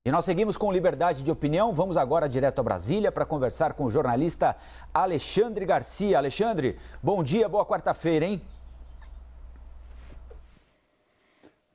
E nós seguimos com liberdade de opinião. Vamos agora direto a Brasília para conversar com o jornalista Alexandre Garcia. Alexandre, bom dia, boa quarta-feira, hein?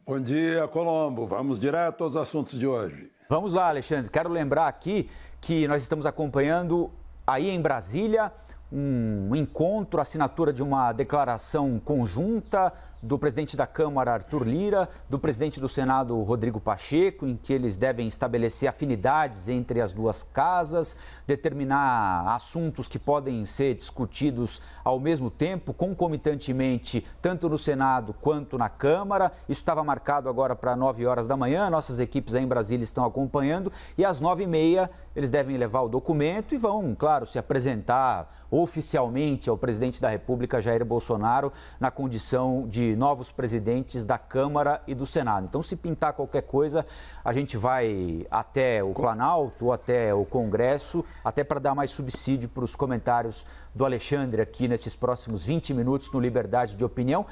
Bom dia, Colombo. Vamos direto aos assuntos de hoje. Vamos lá, Alexandre. Quero lembrar aqui que nós estamos acompanhando aí em Brasília um encontro, assinatura de uma declaração conjunta do presidente da Câmara, Arthur Lira, do presidente do Senado, Rodrigo Pacheco, em que eles devem estabelecer afinidades entre as duas casas, determinar assuntos que podem ser discutidos ao mesmo tempo, concomitantemente, tanto no Senado quanto na Câmara. Isso estava marcado agora para 9 horas da manhã, nossas equipes aí em Brasília estão acompanhando, e às 9h30 eles devem levar o documento e vão, claro, se apresentar oficialmente ao presidente da República, Jair Bolsonaro, na condição de novos presidentes da Câmara e do Senado. Então, se pintar qualquer coisa, a gente vai até o Planalto ou até o Congresso, até para dar mais subsídio para os comentários do Alexandre aqui nesses próximos 20 minutos no Liberdade de Opinião,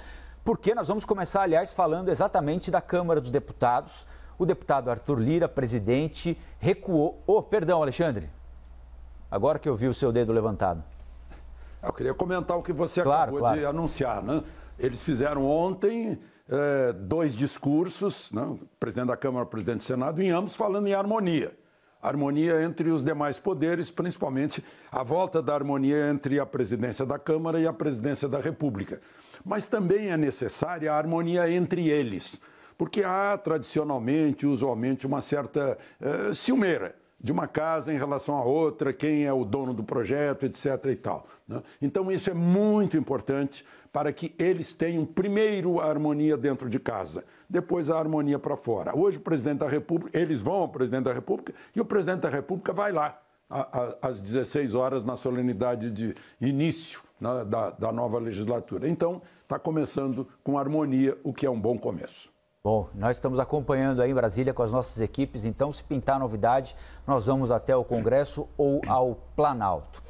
porque nós vamos começar, aliás, falando exatamente da Câmara dos Deputados. O deputado Arthur Lira, presidente, recuou... Perdão, Alexandre. Agora que eu vi o seu dedo levantado. Eu queria comentar o que você acabou de anunciar, né? Eles fizeram ontem 2 discursos, né? O presidente da Câmara e o presidente do Senado, em ambos falando em harmonia. Harmonia entre os demais poderes, principalmente a volta da harmonia entre a presidência da Câmara e a presidência da República. Mas também é necessária a harmonia entre eles, porque há tradicionalmente, usualmente, uma certa ciumeira de uma casa em relação à outra, quem é o dono do projeto, etc. e tal, né? Então isso é muito importante para que eles tenham primeiro a harmonia dentro de casa, depois a harmonia para fora. Hoje o presidente da República, eles vão ao presidente da República e o presidente da República vai lá às 16 horas na solenidade de início, né, da nova legislatura. Então está começando com harmonia, o que é um bom começo. Bom, nós estamos acompanhando aí em Brasília com as nossas equipes, então se pintar novidade, nós vamos até o Congresso ou ao Planalto.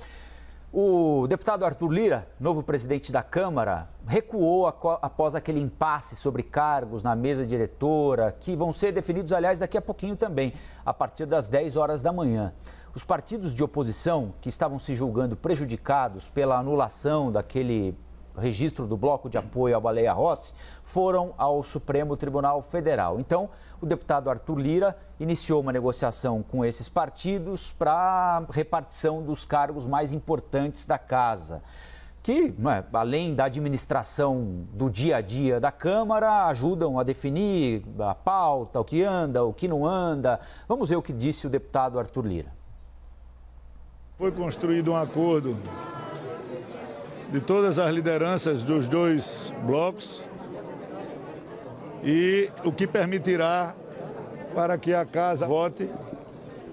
O deputado Arthur Lira, novo presidente da Câmara, recuou após aquele impasse sobre cargos na mesa diretora, que vão ser definidos, aliás, daqui a pouquinho também, a partir das 10 horas da manhã. Os partidos de oposição, que estavam se julgando prejudicados pela anulação daquele registro do bloco de apoio à Baleia Rossi, foram ao Supremo Tribunal Federal. Então, o deputado Arthur Lira iniciou uma negociação com esses partidos para a repartição dos cargos mais importantes da casa, que, além da administração do dia a dia da Câmara, ajudam a definir a pauta, o que anda, o que não anda. Vamos ver o que disse o deputado Arthur Lira. Foi construído um acordo de todas as lideranças dos 2 blocos e o que permitirá para que a Casa vote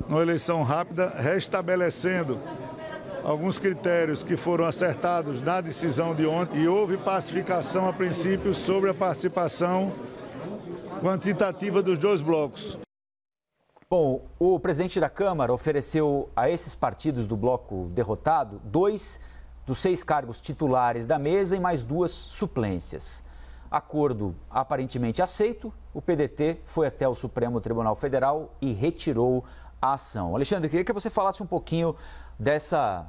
numa eleição rápida, restabelecendo alguns critérios que foram acertados na decisão de ontem e houve pacificação a princípio sobre a participação quantitativa dos 2 blocos. Bom, o presidente da Câmara ofereceu a esses partidos do bloco derrotado 2 dos 6 cargos titulares da mesa e mais 2 suplências. Acordo aparentemente aceito, o PDT foi até o Supremo Tribunal Federal e retirou a ação. Alexandre, queria que você falasse um pouquinho dessa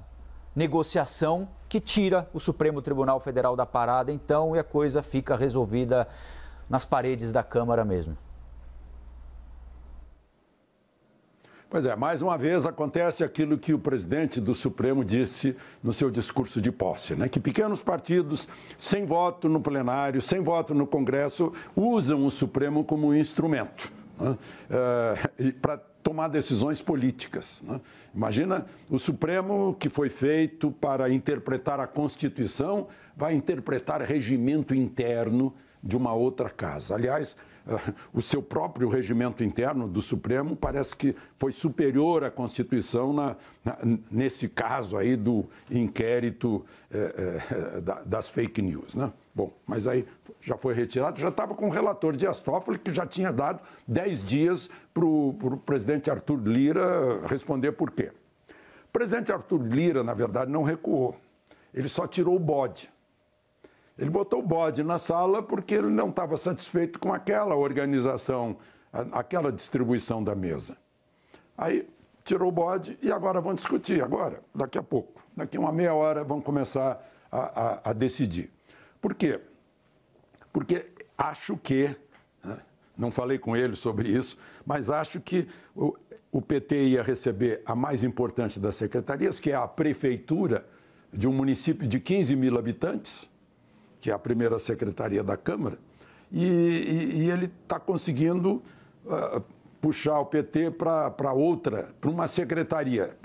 negociação que tira o Supremo Tribunal Federal da parada, então, e a coisa fica resolvida nas paredes da Câmara mesmo. Pois é, mais uma vez acontece aquilo que o presidente do Supremo disse no seu discurso de posse, né? Que pequenos partidos, sem voto no plenário, sem voto no Congresso, usam o Supremo como um instrumento, né? Para tomar decisões políticas, né? Imagina o Supremo, que foi feito para interpretar a Constituição, vai interpretar regimento interno de uma outra casa. Aliás, o seu próprio regimento interno do Supremo parece que foi superior à Constituição nesse caso aí do inquérito das fake news, né? Bom, mas aí já foi retirado, já estava com o relator Dias Toffoli, que já tinha dado 10 dias para o presidente Arthur Lira responder por quê. O presidente Arthur Lira, na verdade, não recuou, ele só tirou o bode. Ele botou o bode na sala porque ele não estava satisfeito com aquela organização, aquela distribuição da mesa. Aí tirou o bode e agora vão discutir, daqui a pouco. Daqui a uma meia hora vão começar a decidir. Por quê? Porque acho que, né, não falei com ele sobre isso, mas acho que o PT ia receber a mais importante das secretarias, que é a prefeitura de um município de 15 mil habitantes, que é a primeira secretaria da Câmara, e ele está conseguindo puxar o PT para uma secretaria.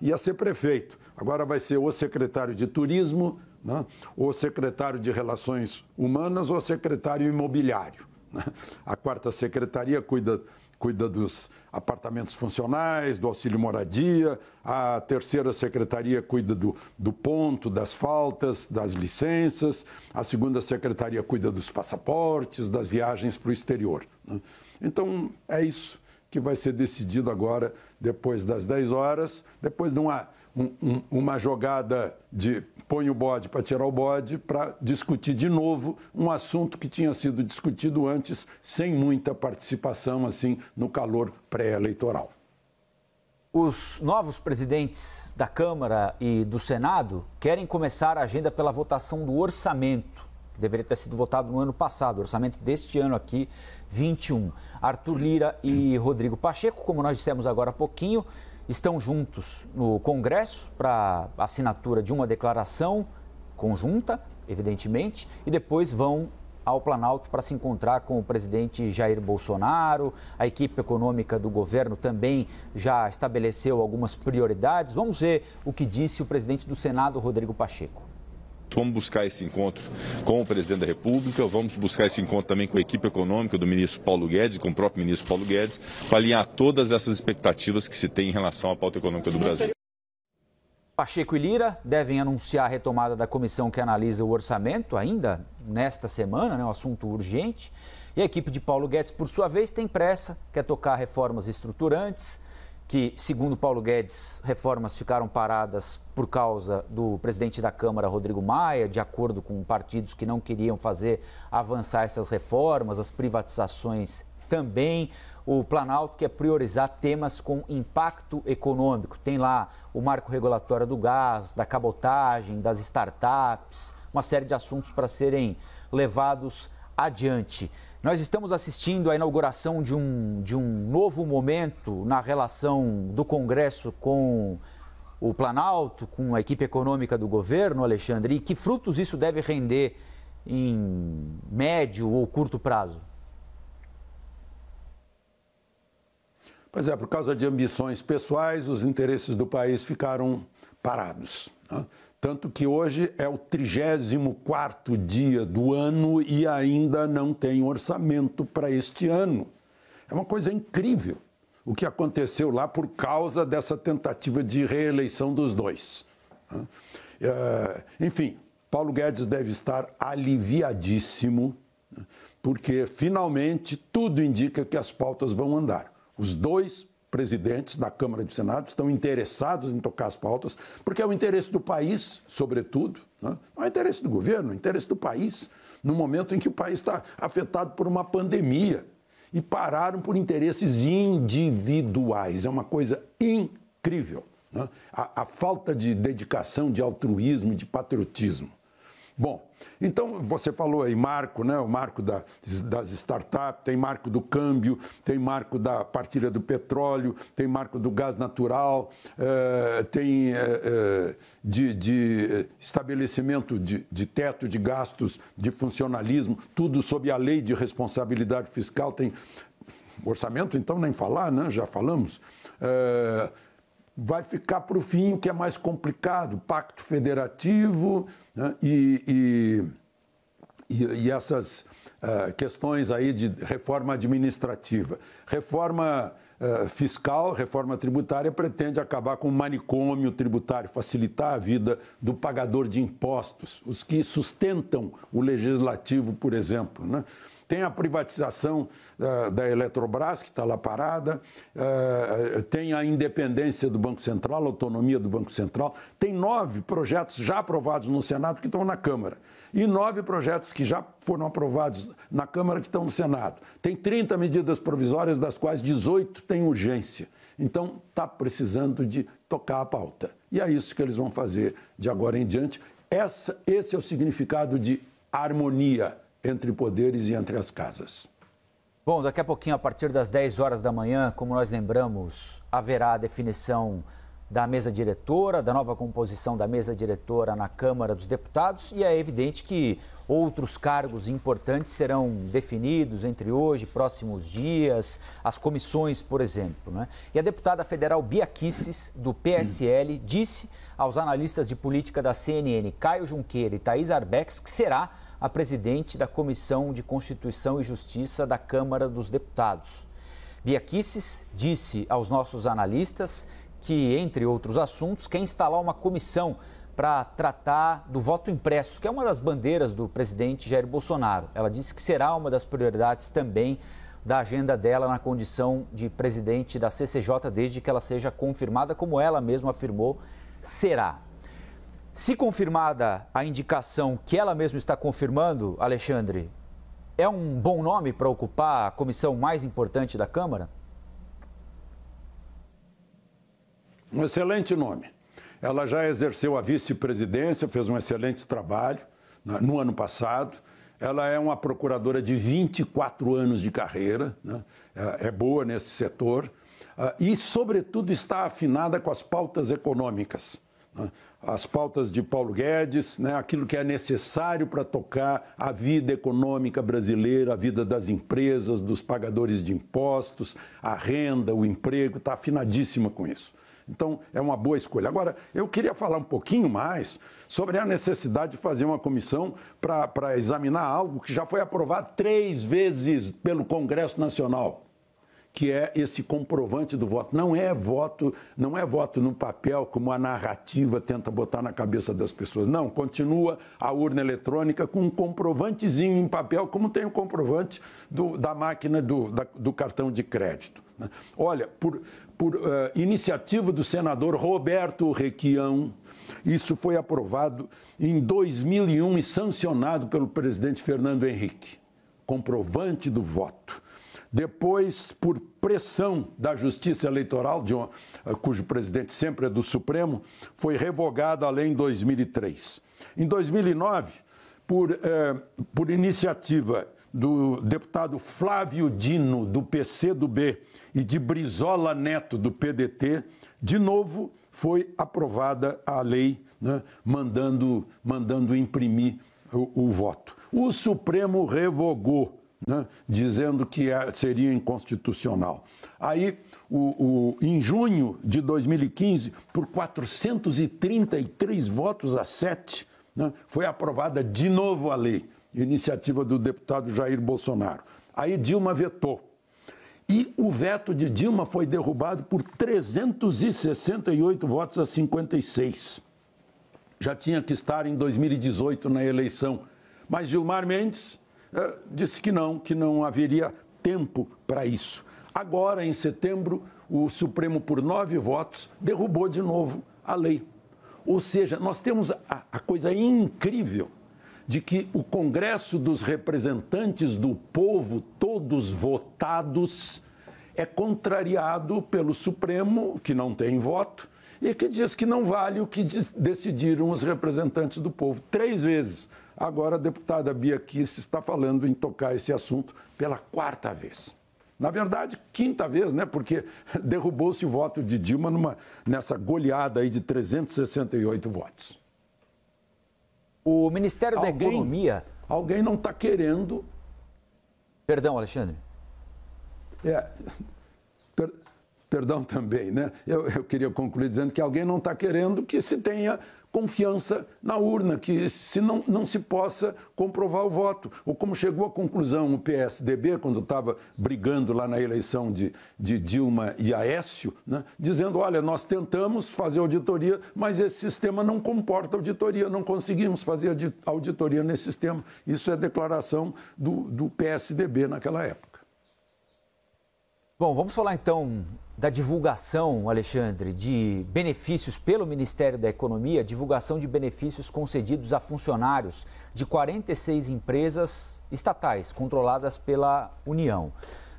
Ia ser prefeito. Agora vai ser o secretário de Turismo, né, ou secretário de Relações Humanas, ou secretário imobiliário. Né? A quarta secretaria cuida dos apartamentos funcionais, do auxílio moradia, a terceira secretaria cuida do ponto, das faltas, das licenças, a segunda secretaria cuida dos passaportes, das viagens para o exterior. Né? Então, é isso que vai ser decidido agora, depois das 10 horas, depois de uma jogada de põe o bode para tirar o bode, para discutir de novo um assunto que tinha sido discutido antes, sem muita participação, assim, no calor pré-eleitoral. Os novos presidentes da Câmara e do Senado querem começar a agenda pela votação do orçamento, que deveria ter sido votado no ano passado, o orçamento deste ano aqui, 21. Arthur Lira e Rodrigo Pacheco, como nós dissemos agora há pouquinho, estão juntos no Congresso para assinatura de uma declaração conjunta, evidentemente, e depois vão ao Planalto para se encontrar com o presidente Jair Bolsonaro. A equipe econômica do governo também já estabeleceu algumas prioridades. Vamos ver o que disse o presidente do Senado, Rodrigo Pacheco. Vamos buscar esse encontro com o presidente da República, vamos buscar esse encontro também com a equipe econômica do ministro Paulo Guedes, com o próprio ministro Paulo Guedes, para alinhar todas essas expectativas que se tem em relação à pauta econômica do Brasil. Pacheco e Lira devem anunciar a retomada da comissão que analisa o orçamento ainda nesta semana, né, um assunto urgente. E a equipe de Paulo Guedes, por sua vez, tem pressa, quer tocar reformas estruturantes, que, segundo Paulo Guedes, reformas ficaram paradas por causa do presidente da Câmara, Rodrigo Maia, de acordo com partidos que não queriam fazer avançar essas reformas, as privatizações também. O Planalto quer priorizar temas com impacto econômico. Tem lá o marco regulatório do gás, da cabotagem, das startups, uma série de assuntos para serem levados adiante. Nós estamos assistindo à inauguração de um novo momento na relação do Congresso com o Planalto, com a equipe econômica do governo, Alexandre, e que frutos isso deve render em médio ou curto prazo? Pois é, por causa de ambições pessoais, os interesses do país ficaram parados, né? Tanto que hoje é o 34º dia do ano e ainda não tem orçamento para este ano. É uma coisa incrível o que aconteceu lá por causa dessa tentativa de reeleição dos dois. Enfim, Paulo Guedes deve estar aliviadíssimo, porque finalmente tudo indica que as pautas vão andar. Os dois presidentes da Câmara e do Senado estão interessados em tocar as pautas, porque é o interesse do país, sobretudo, né? Não é o interesse do governo, é o interesse do país, no momento em que o país está afetado por uma pandemia. E pararam por interesses individuais. É uma coisa incrível, né? A falta de dedicação, de altruísmo, de patriotismo. Bom, então você falou aí marco, né? O marco das startups, tem marco do câmbio, tem marco da partilha do petróleo, tem marco do gás natural, tem de estabelecimento de teto de gastos, de funcionalismo, tudo sob a lei de responsabilidade fiscal. Tem orçamento, então nem falar, né? Já falamos. Vai ficar para o fim o que é mais complicado, pacto federativo, né? E essas questões aí de reforma administrativa. Reforma fiscal, reforma tributária pretende acabar com o manicômio tributário, facilitar a vida do pagador de impostos, os que sustentam o legislativo, por exemplo, né? Tem a privatização da Eletrobras, que está lá parada, tem a independência do Banco Central, a autonomia do Banco Central. Tem 9 projetos já aprovados no Senado que estão na Câmara. e 9 projetos que já foram aprovados na Câmara que estão no Senado. Tem 30 medidas provisórias, das quais 18 têm urgência. Então, está precisando de tocar a pauta. E é isso que eles vão fazer de agora em diante. Esse é o significado de harmonia entre poderes e entre as casas. Bom, daqui a pouquinho, a partir das 10 horas da manhã, como nós lembramos, haverá a definição da mesa diretora, da nova composição da mesa diretora na Câmara dos Deputados, e é evidente que outros cargos importantes serão definidos entre hoje e próximos dias, as comissões, por exemplo, né? E a deputada federal Bia Kicis, do PSL, disse aos analistas de política da CNN, Caio Junqueira e Thaís Arbex, que será a presidente da Comissão de Constituição e Justiça da Câmara dos Deputados. Bia Kicis disse aos nossos analistas que, entre outros assuntos, quer instalar uma comissão para tratar do voto impresso, que é uma das bandeiras do presidente Jair Bolsonaro. Ela disse que será uma das prioridades também da agenda dela na condição de presidente da CCJ, desde que ela seja confirmada, como ela mesma afirmou, será. Se confirmada a indicação que ela mesma está confirmando, Alexandre, é um bom nome para ocupar a comissão mais importante da Câmara? Um excelente nome. Ela já exerceu a vice-presidência, fez um excelente trabalho no ano passado. Ela é uma procuradora de 24 anos de carreira, né? É boa nesse setor e, sobretudo, está afinada com as pautas econômicas, né? As pautas de Paulo Guedes, né? Aquilo que é necessário para tocar a vida econômica brasileira, a vida das empresas, dos pagadores de impostos, a renda, o emprego, está afinadíssima com isso. Então, é uma boa escolha. Agora, eu queria falar um pouquinho mais sobre a necessidade de fazer uma comissão para examinar algo que já foi aprovado 3 vezes pelo Congresso Nacional, que é esse comprovante do voto. Não é voto no papel, como a narrativa tenta botar na cabeça das pessoas. Não, continua a urna eletrônica com um comprovantezinho em papel, como tem o comprovante da máquina do cartão de crédito. Olha, por iniciativa do senador Roberto Requião, isso foi aprovado em 2001 e sancionado pelo presidente Fernando Henrique. Comprovante do voto. Depois, por pressão da Justiça Eleitoral, cujo presidente sempre é do Supremo, foi revogada a lei em 2003. Em 2009, por iniciativa do deputado Flávio Dino, do PCdoB, e de Brizola Neto, do PDT, de novo foi aprovada a lei, né, mandando imprimir o voto. O Supremo revogou, né, dizendo que seria inconstitucional. Aí, em junho de 2015, por 433 votos a 7, né, foi aprovada de novo a lei, iniciativa do deputado Jair Bolsonaro. Aí Dilma vetou. E o veto de Dilma foi derrubado por 368 votos a 56. Já tinha que estar em 2018 na eleição. Mas Gilmar Mendes disse que não haveria tempo para isso. Agora, em setembro, o Supremo, por 9 votos, derrubou de novo a lei. Ou seja, nós temos a coisa incrível de que o Congresso dos Representantes do Povo, todos votados, é contrariado pelo Supremo, que não tem voto, e que diz que não vale o que decidiram os representantes do povo. 3 vezes. Agora a deputada Bia Kicis está falando em tocar esse assunto pela 4ª vez. Na verdade, 5ª vez, né? Porque derrubou-se o voto de Dilma nessa goleada aí de 368 votos. O Ministério da Economia... Alguém não está querendo... Perdão, Alexandre. Perdão também, né? Eu queria concluir dizendo que alguém não está querendo que se tenha confiança na urna, que se não se possa comprovar o voto. Ou como chegou à conclusão o PSDB, quando estava brigando lá na eleição de Dilma e Aécio, né, dizendo, olha, nós tentamos fazer auditoria, mas esse sistema não comporta auditoria, não conseguimos fazer auditoria nesse sistema. Isso é declaração do PSDB naquela época. Bom, vamos falar então da divulgação, Alexandre, de benefícios pelo Ministério da Economia, divulgação de benefícios concedidos a funcionários de 46 empresas estatais controladas pela União.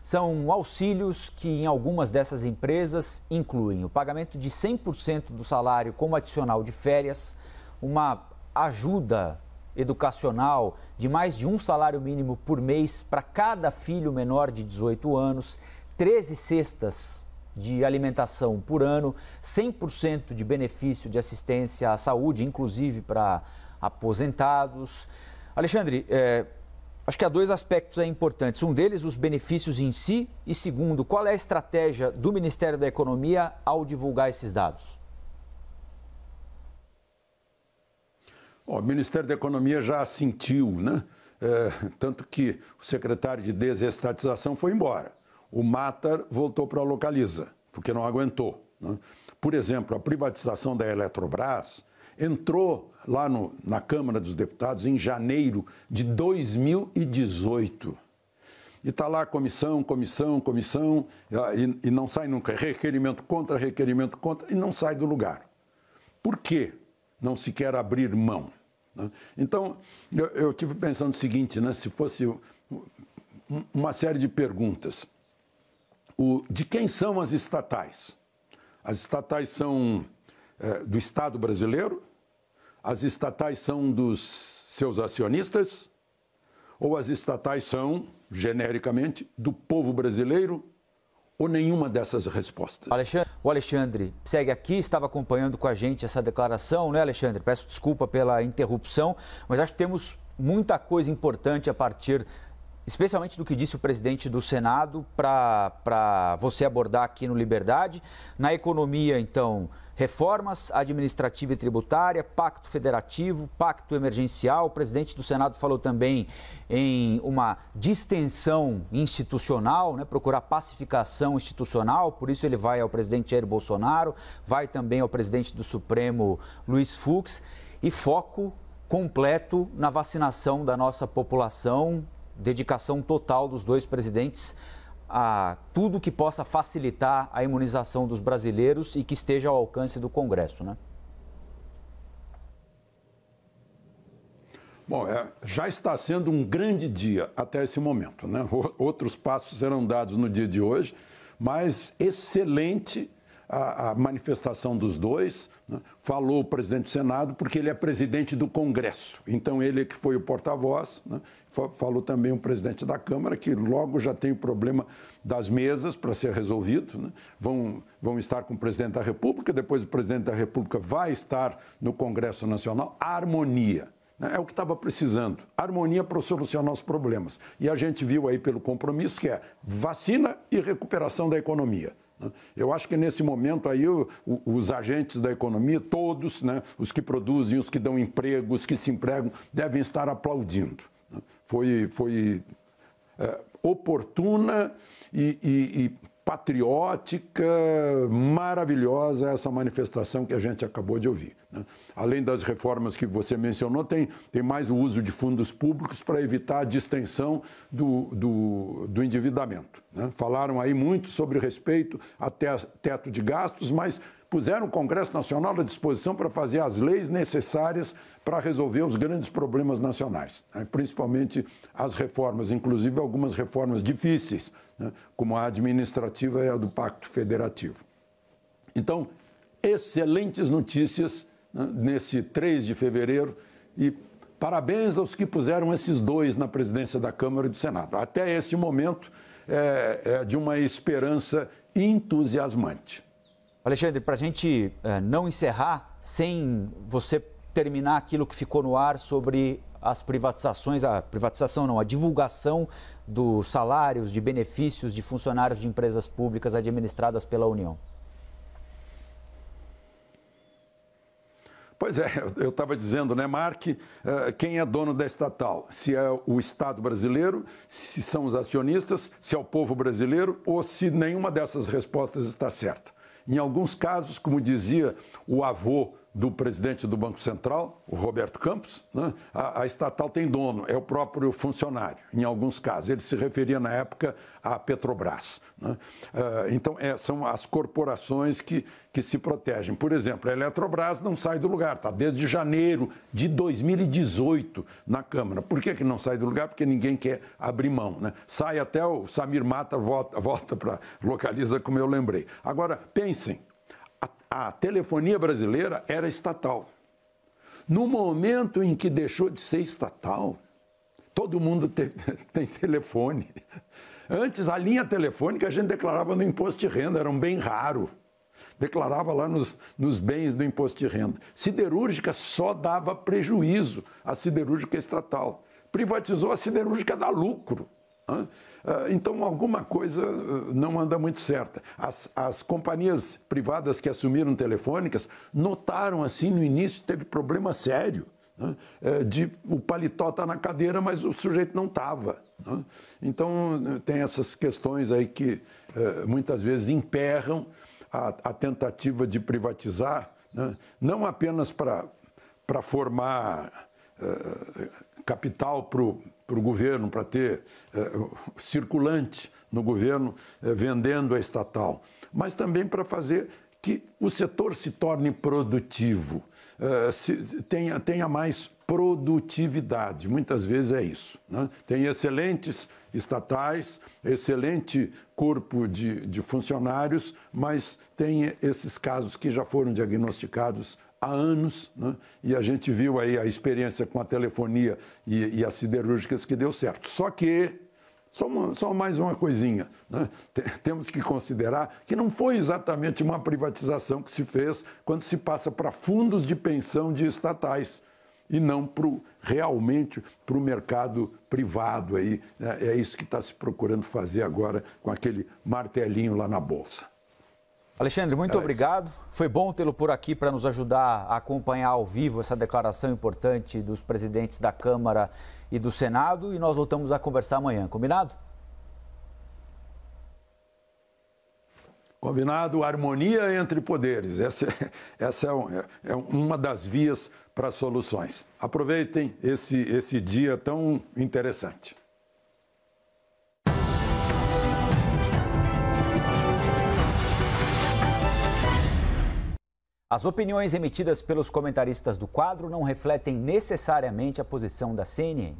São auxílios que em algumas dessas empresas incluem o pagamento de 100% do salário como adicional de férias, uma ajuda educacional de mais de um salário mínimo por mês para cada filho menor de 18 anos, 13 cestas de alimentação por ano, 100% de benefício de assistência à saúde, inclusive para aposentados. Alexandre, acho que há dois aspectos importantes. Um deles, os benefícios em si, e segundo, qual é a estratégia do Ministério da Economia ao divulgar esses dados? O Ministério da Economia já sentiu, né? Tanto que o secretário de desestatização foi embora. O Matar voltou para a Localiza, porque não aguentou, né? Por exemplo, a privatização da Eletrobras entrou lá na Câmara dos Deputados em janeiro de 2018. E está lá comissão, e não sai nunca. Requerimento contra, e não sai do lugar. Por quê? Não se quer abrir mão, né? Então, eu tive pensando o seguinte, né? Se fosse uma série de perguntas. De quem são as estatais? As estatais são do Estado brasileiro? As estatais são dos seus acionistas? Ou as estatais são, genericamente, do povo brasileiro? Ou nenhuma dessas respostas? O Alexandre segue aqui, estava acompanhando com a gente essa declaração, né, Alexandre? Peço desculpa pela interrupção, mas acho que temos muita coisa importante a partir especialmente do que disse o presidente do Senado, para você abordar aqui no Liberdade. Na economia, então, reformas administrativa e tributária, pacto federativo, pacto emergencial. O presidente do Senado falou também em uma distensão institucional, né, procurar pacificação institucional, por isso ele vai ao presidente Jair Bolsonaro, vai também ao presidente do Supremo, Luiz Fux, e foco completo na vacinação da nossa população, dedicação total dos dois presidentes a tudo que possa facilitar a imunização dos brasileiros e que esteja ao alcance do Congresso, né? Bom, já está sendo um grande dia até esse momento, né? Outros passos serão dados no dia de hoje, mas excelente a manifestação dos dois, né? Falou o presidente do Senado porque ele é presidente do Congresso, então ele é que foi o porta-voz, né? Falou também o presidente da Câmara, que logo já tem o problema das mesas para ser resolvido, né? Vão estar com o presidente da República, depois o presidente da República vai estar no Congresso Nacional. A harmonia, né? É o que estava precisando, harmonia para solucionar os problemas. E a gente viu aí pelo compromisso que é vacina e recuperação da economia. Eu acho que nesse momento aí os agentes da economia, todos, né, os que produzem, os que dão emprego, os que se empregam, devem estar aplaudindo. Foi oportuna e patriótica, maravilhosa essa manifestação que a gente acabou de ouvir, né? Além das reformas que você mencionou, tem mais o uso de fundos públicos para evitar a distensão do endividamento, né? Falaram aí muito sobre respeito a teto de gastos, mas puseram o Congresso Nacional à disposição para fazer as leis necessárias para resolver os grandes problemas nacionais, né? Principalmente as reformas, inclusive algumas reformas difíceis, né? Como a administrativa e a do Pacto Federativo. Então, excelentes notícias, né, nesse 3 de fevereiro e parabéns aos que puseram esses dois na presidência da Câmara e do Senado. Até esse momento é de uma esperança entusiasmante. Alexandre, para a gente não encerrar sem você terminar aquilo que ficou no ar sobre as privatizações, a divulgação dos salários, de benefícios de funcionários de empresas públicas administradas pela União. Pois é, eu estava dizendo, né, Mark, quem é dono da estatal? Se é o Estado brasileiro, se são os acionistas, se é o povo brasileiro ou se nenhuma dessas respostas está certa. Em alguns casos, como dizia o avô do presidente do Banco Central, o Roberto Campos, né? A estatal tem dono, é o próprio funcionário, em alguns casos. Ele se referia na época à Petrobras, né? Então, são as corporações que se protegem. Por exemplo, a Eletrobras não sai do lugar, está desde janeiro de 2018 na Câmara. Por que não sai do lugar? Porque ninguém quer abrir mão, né? Sai até o Samir Mata, volta para localiza, como eu lembrei. Agora, pensem. A telefonia brasileira era estatal. No momento em que deixou de ser estatal, todo mundo tem telefone. Antes, a linha telefônica a gente declarava no imposto de renda, era um bem raro. Declarava lá nos bens do imposto de renda. Siderúrgica só dava prejuízo, a siderúrgica estatal. Privatizou, a siderúrgica dá lucro. Então, alguma coisa não anda muito certa. As companhias privadas que assumiram telefônicas notaram, assim, no início, teve problema sério, né? O paletó está na cadeira, mas o sujeito não estava, né? Então, tem essas questões aí que muitas vezes emperram a tentativa de privatizar, né? Não apenas para formar capital para o governo, para ter circulante no governo vendendo a estatal, mas também para fazer que o setor se torne produtivo, tenha mais produtividade. Muitas vezes é isso, né? Tem excelentes estatais, excelente corpo de funcionários, mas tem esses casos que já foram diagnosticados há anos, né? E a gente viu aí a experiência com a telefonia e as siderúrgicas que deu certo. Só que, só mais uma coisinha, né? Temos que considerar que não foi exatamente uma privatização que se fez quando se passa para fundos de pensão de estatais e não realmente para o mercado privado. Aí, né? É isso que está se procurando fazer agora com aquele martelinho lá na Bolsa. Alexandre, muito obrigado. Foi bom tê-lo por aqui para nos ajudar a acompanhar ao vivo essa declaração importante dos presidentes da Câmara e do Senado. E nós voltamos a conversar amanhã, combinado? Combinado, harmonia entre poderes. Essa é uma das vias para soluções. Aproveitem esse dia tão interessante. As opiniões emitidas pelos comentaristas do quadro não refletem necessariamente a posição da CNN.